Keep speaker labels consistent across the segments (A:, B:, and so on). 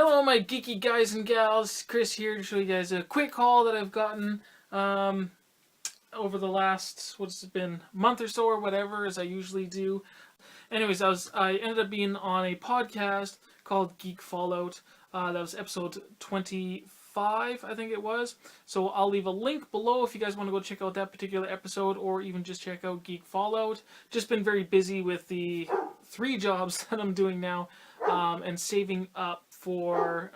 A: Hello, my geeky guys and gals. Chris here to show you guys a quick haul that I've gotten over the last, what's it been, month or so or whatever, as I usually do. Anyways, I ended up being on a podcast called Geek Fallout. That was episode 25, I think it was. So I'll leave a link below if you guys want to go check out that particular episode, or even just check out Geek Fallout. Just been very busy with the 3 jobs that I'm doing now, and saving up for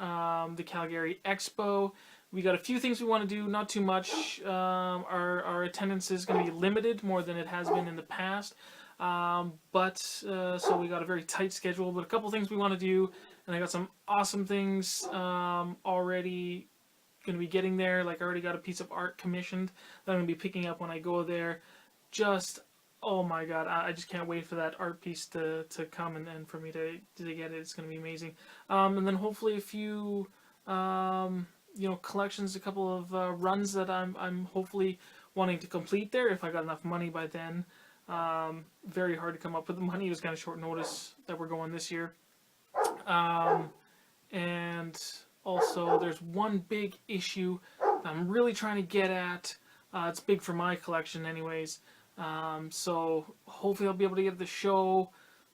A: the Calgary Expo. We got a few things we want to do, not too much. Our attendance is going to be limited more than it has been in the past. So we got a very tight schedule, but a couple things we want to do, and I got some awesome things already going to be getting there. Like, I already got a piece of art commissioned that I'm going to be picking up when I go there. Just, oh my god, I just can't wait for that art piece to come and for me to get it. It's going to be amazing. And then hopefully a few collections, a couple of runs that I'm hopefully wanting to complete there if I got enough money by then. Very hard to come up with the money. It was kind of short notice that we're going this year. And also there's one big issue that I'm really trying to get at. It's big for my collection anyways. So hopefully I'll be able to get the show.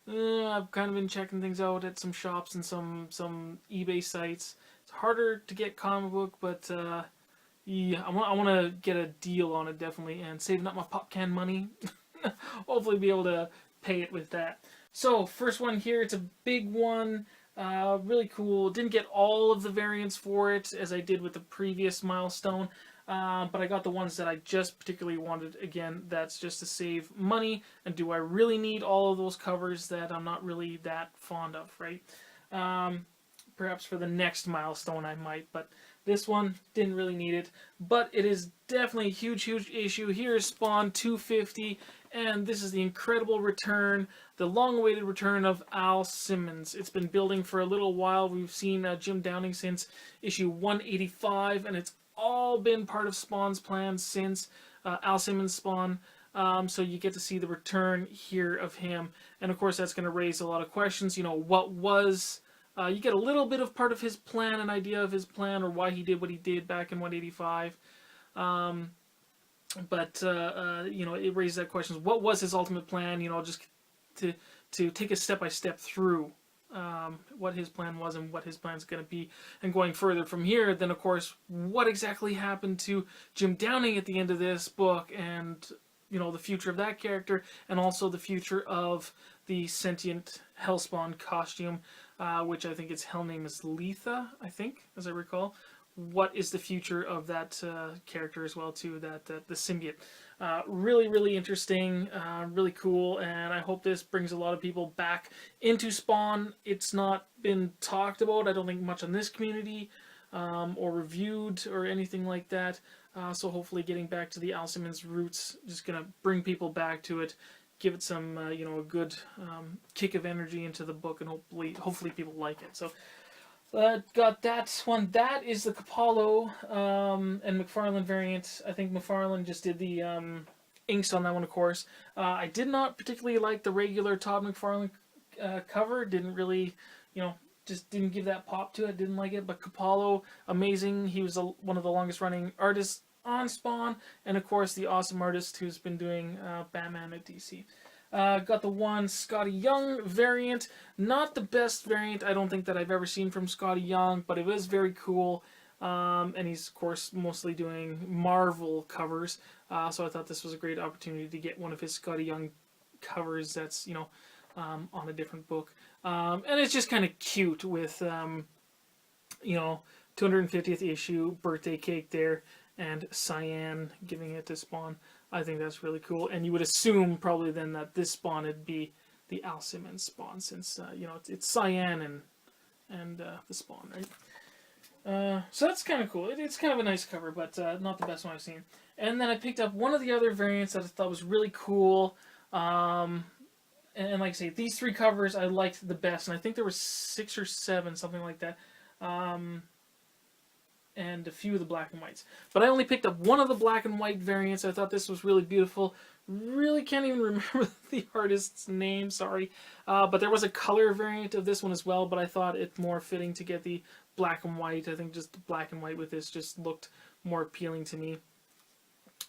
A: I've kind of been checking things out at some shops and some eBay sites. It's harder to get comic book, but yeah, I want to get a deal on it definitely, and saving up my pop can money. Hopefully be able to pay it with that. So first one here, it's a big one, really cool. Didn't get all of the variants for it as I did with the previous milestone, but I got the ones that I just particularly wanted. Again, that's just to save money, and do I really need all of those covers that I'm not really that fond of, right? Perhaps for the next milestone I might, but this one didn't really need it. But it is definitely a huge issue. Here's Spawn 250, and this is the incredible return, the long-awaited return of Al Simmons. It's been building for a little while. We've seen Jim Downing since issue 185, and it's all been part of Spawn's plans since Al Simmons' Spawn. So you get to see the return here of him, and of course that's going to raise a lot of questions. You know, what was... you get a little bit of part of his plan, an idea of his plan, or why he did what he did back in 185. It raises that question. What was his ultimate plan? You know, just to take a step-by-step through what his plan was and what his plan's going to be. And going further from here, then, of course, what exactly happened to Jim Downing at the end of this book, and, you know, the future of that character, and also the future of the sentient Hellspawn costume, which I think its hell name is Letha, I think, as I recall. What is the future of that character as well, too, the symbiote. Really interesting, really cool, and I hope this brings a lot of people back into Spawn. It's not been talked about, I don't think, much on this community, or reviewed, or anything like that. So hopefully getting back to the Al Simmons roots, just going to bring people back to it, give it some, a good kick of energy into the book, and hopefully people like it. So got that one. That is the Capallo and McFarlane variant. I think McFarlane just did the inks on that one, of course. I did not particularly like the regular Todd McFarlane cover. Didn't really, just didn't give that pop to it. Didn't like it. But Capallo, amazing. He was one of the longest running artists on Spawn, and of course the awesome artist who's been doing Batman at DC. Got the one Scotty Young variant. Not the best variant, I don't think, that I've ever seen from Scotty Young, but it was very cool. And he's, of course, mostly doing Marvel covers. So I thought this was a great opportunity to get one of his Scotty Young covers that's, on a different book. And it's just kind of cute with, 250th issue, birthday cake there, and Cyan giving it to Spawn. I think that's really cool, and you would assume probably then that this Spawn would be the Al Simmons Spawn, since it's Cyan and the Spawn, right? So that's kind of cool. It's kind of a nice cover, but not the best one I've seen. And then I picked up one of the other variants that I thought was really cool. And like I say, these 3 covers I liked the best, and I think there were 6 or 7, something like that. And a few of the black and whites. But I only picked up one of the black and white variants. I thought this was really beautiful. Really can't even remember the artist's name, sorry. But there was a color variant of this one as well, but I thought it more fitting to get the black and white. I think just black and white with this just looked more appealing to me.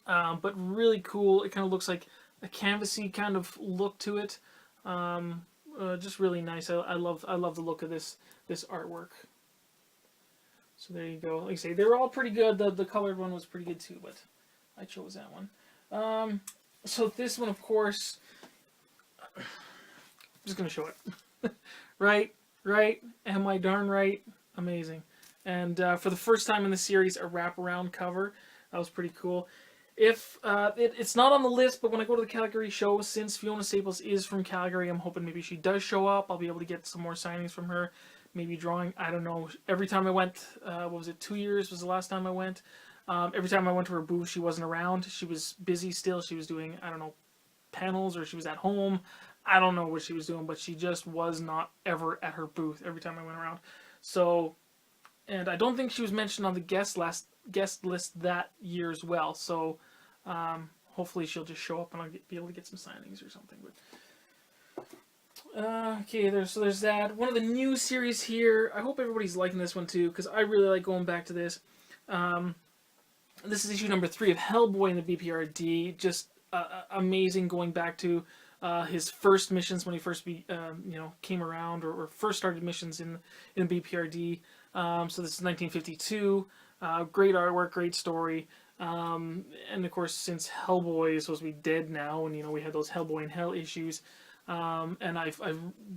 A: But really cool. It kind of looks like a canvasy kind of look to it. Just really nice. I love the look of this artwork. So there you go. Like I say, they were all pretty good. The colored one was pretty good too, but I chose that one. So this one, of course, I'm just gonna show it. Right. Am I darn right? Amazing. And for the first time in the series, a wraparound cover. That was pretty cool. If it's not on the list, but when I go to the Calgary show, since Fiona Staples is from Calgary, I'm hoping maybe she does show up. I'll be able to get some more signings from her. Maybe drawing. I don't know. Every time I went, what was it? 2 years was the last time I went. Every time I went to her booth, she wasn't around. She was busy still. She was doing, I don't know, panels, or she was at home. I don't know what she was doing, but she just was not ever at her booth every time I went around. So, and I don't think she was mentioned on the guest list that year as well. So, hopefully she'll just show up and I'll be able to get some signings or something. But okay, there's that. One of the new series here. I hope everybody's liking this one too, because I really like going back to this. This is issue number 3 of Hellboy in the BPRD. Just amazing going back to his first missions when he first came around, or first started missions in BPRD. So this is 1952. Great artwork, great story. And of course, since Hellboy is supposed to be dead now, and we had those Hellboy in Hell issues, and I've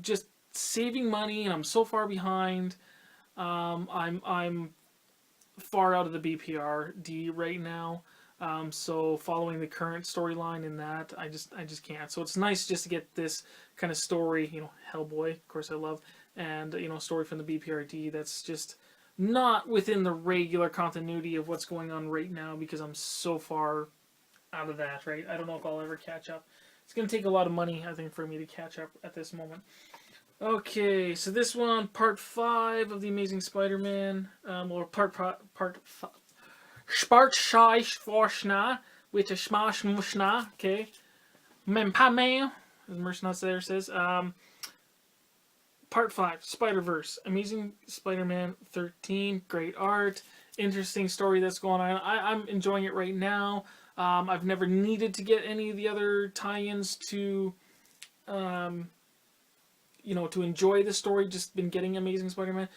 A: just saving money, and I'm so far behind. I'm far out of the BPRD right now. So following the current storyline in that, I just can't. So it's nice just to get this kind of story, Hellboy, of course I love, and story from the BPRD that's just not within the regular continuity of what's going on right now, because I'm so far out of that, right? I don't know if I'll ever catch up. It's going to take a lot of money, I think, for me to catch up at this moment. Okay, so this one, part 5 of the Amazing Spider-Man, or part 5. Spartscheichforschna, which is Smash Mushna, okay. Mempame, as Mercenot there says. Part 5, Spider-Verse. Amazing Spider-Man 13, great art, interesting story that's going on. I'm enjoying it right now. I've never needed to get any of the other tie-ins to, to enjoy the story, just been getting Amazing Spider-Man.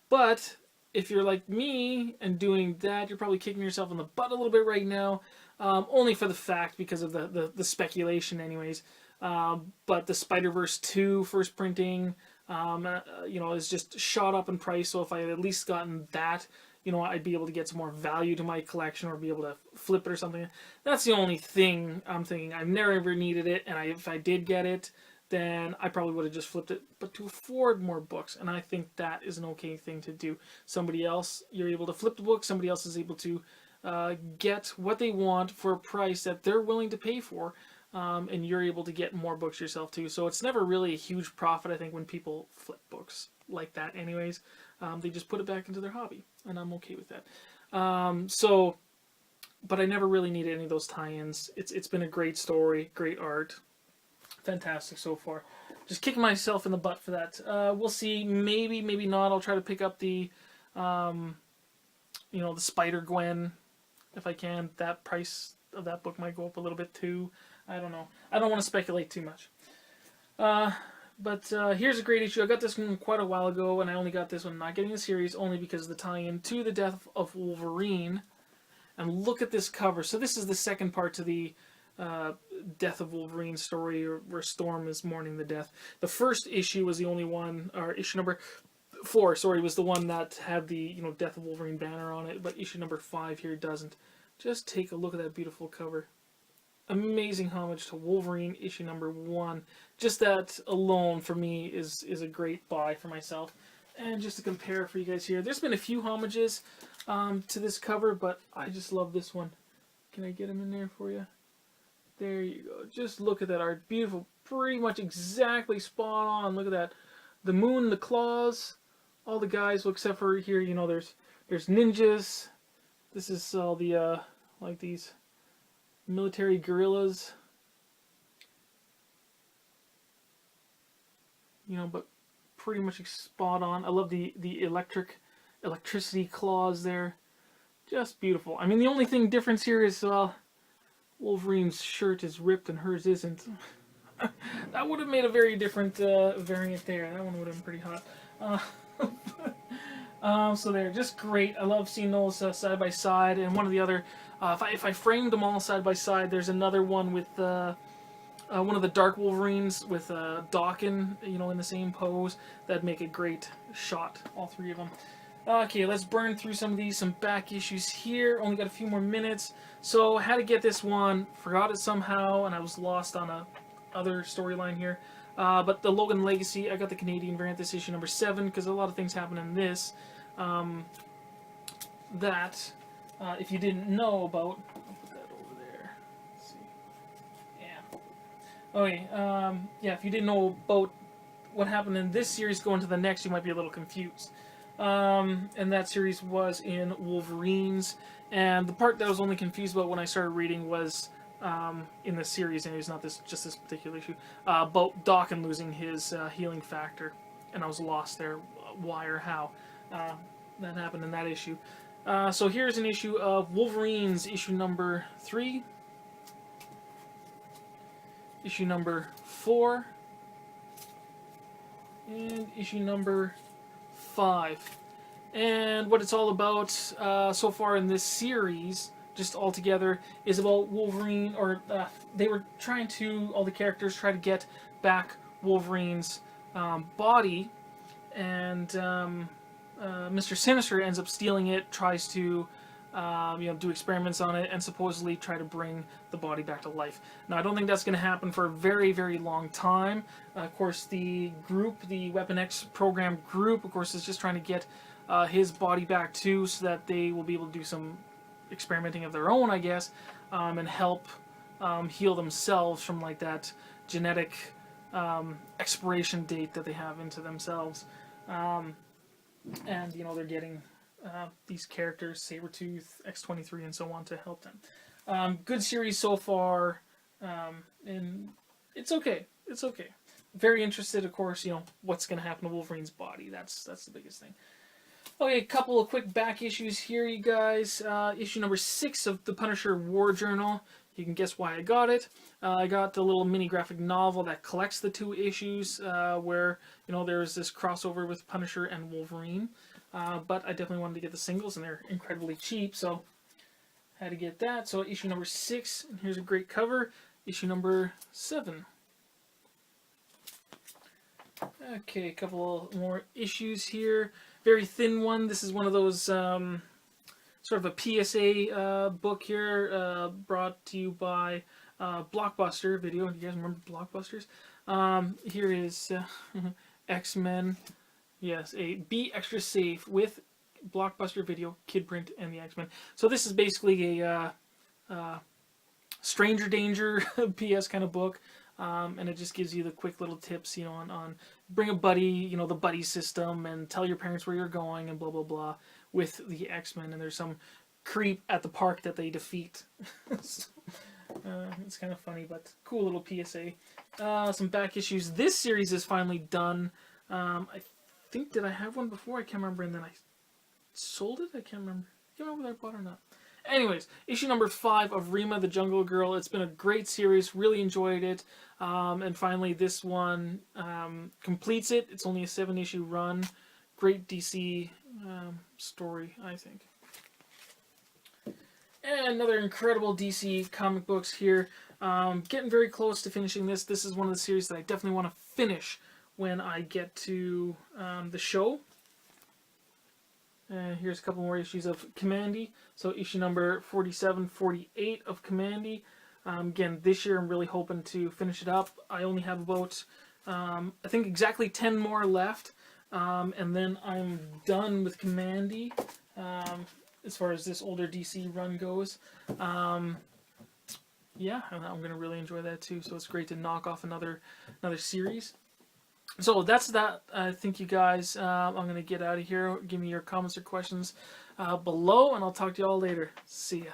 A: But if you're like me and doing that, you're probably kicking yourself in the butt a little bit right now, only for the fact because of the speculation anyways. But the Spider-Verse 2 first printing, is just shot up in price, so if I had at least gotten that, I'd be able to get some more value to my collection, or be able to flip it or something. That's the only thing I'm thinking. I've never ever needed it, and if I did get it, then I probably would have just flipped it, but to afford more books, and I think that is an okay thing to do. Somebody else, you're able to flip the book, somebody else is able to get what they want for a price that they're willing to pay for, and you're able to get more books yourself too. So it's never really a huge profit, I think, when people flip books like that anyways. They just put it back into their hobby, and I'm okay with that. But I never really needed any of those tie-ins. It's been a great story, great art. Fantastic so far. Just kicking myself in the butt for that. We'll see. Maybe not. I'll try to pick up the, the Spider-Gwen if I can. That price of that book might go up a little bit too. I don't know. I don't want to speculate too much. But here's a great issue. I got this one quite a while ago, and I only got this one not getting the series only because of the tie-in to the death of Wolverine. And look at this cover. So this is the second part to the death of Wolverine story, where Storm is mourning the death. The first issue was the only one, or issue number 4, sorry, was the one that had the death of Wolverine banner on it, but issue number 5 here doesn't. Just take a look at that beautiful cover. Amazing homage to Wolverine issue number 1. Just that alone for me is a great buy for myself. And just to compare for you guys here, there's been a few homages to this cover, but I just love this one. Can I get them in there for you? There you go. Just look at that art. Beautiful. Pretty much exactly spot on. Look at that. The moon, the claws, all the guys, well, except for here, there's ninjas. This is all the, like these military guerrillas. you know, but pretty much spot on. I love the electricity claws there. Just beautiful. I mean, the only thing difference here is, Wolverine's shirt is ripped and hers isn't. That would have made a very different variant there. That one would have been pretty hot. So they're just great. I love seeing those side by side. And one of the other, if I framed them all side by side, there's another one with one of the Dark Wolverines with Dawkin, you know, in the same pose. That'd make a great shot, all three of them. Okay, let's burn through some of these, some back issues here. Only got a few more minutes. So, had to get this one. Forgot it somehow, and I was lost on a other storyline here. But the Logan Legacy, I got the Canadian variant, this issue number 7, because a lot of things happen in this that, if you didn't know about... I'll put that over there. Let's see. Yeah. Okay, yeah, if you didn't know about what happened in this series going to the next, you might be a little confused. And that series was in Wolverines, and the part that I was only confused about when I started reading was in the series, and it's not just this particular issue, about Dawkin losing his healing factor, and I was lost there, why or how that happened in that issue. So here's an issue of Wolverines, issue number 3, issue number 4, and issue number 5. And what it's all about so far in this series, just all together, is about Wolverine, or they were trying to, all the characters try to get back Wolverine's body, and Mr. Sinister ends up stealing it, tries to do experiments on it, and supposedly try to bring the body back to life. Now, I don't think that's going to happen for a very, very long time. Of course, the group, the Weapon X program group, of course, is just trying to get his body back too, so that they will be able to do some experimenting of their own, I guess, and help heal themselves from like that genetic expiration date that they have into themselves. And, they're getting these characters, Sabretooth, X-23, and so on, to help them. Good series so far, and it's okay. It's okay. Very interested, of course, what's going to happen to Wolverine's body. That's the biggest thing. Okay, a couple of quick back issues here, you guys. Issue number 6 of the Punisher War Journal. You can guess why I got it. I got the little mini graphic novel that collects the 2 issues where, there's this crossover with Punisher and Wolverine. But I definitely wanted to get the singles, and they're incredibly cheap, so had to get that. So issue number 6, and here's a great cover. Issue number 7. Okay, a couple more issues here. Very thin one. This is one of those sort of a PSA book here, brought to you by Blockbuster Video. Do you guys remember Blockbusters? Here is X-Men. Yes, a Be Extra Safe with Blockbuster Video, Kid Print, and the X-Men. So this is basically a Stranger Danger PS kind of book. And it just gives you the quick little tips, on bring a buddy, the buddy system, and tell your parents where you're going, and blah, blah, blah, with the X-Men. And there's some creep at the park that they defeat. So, it's kind of funny, but cool little PSA. Some back issues. This series is finally done. I think, did I have one before? I can't remember, and then I sold it? I can't remember. I can't remember whether I bought it or not. Anyways, issue number 5 of Rima the Jungle Girl. It's been a great series. Really enjoyed it. And finally, this one completes it. It's only a 7-issue run. Great DC story, I think. And another incredible DC comic books here. Getting very close to finishing this. This is one of the series that I definitely want to finish when I get to the show. Here's a couple more issues of Commandy. So issue number 47, 48 of Commandy. Again, this year I'm really hoping to finish it up. I only have about, I think exactly 10 more left. And then I'm done with Commandy, as far as this older DC run goes. Yeah, I'm going to really enjoy that too. So it's great to knock off another series. So that's that. I think, you guys, I'm going to get out of here. Give me your comments or questions below, and I'll talk to you all later. See ya.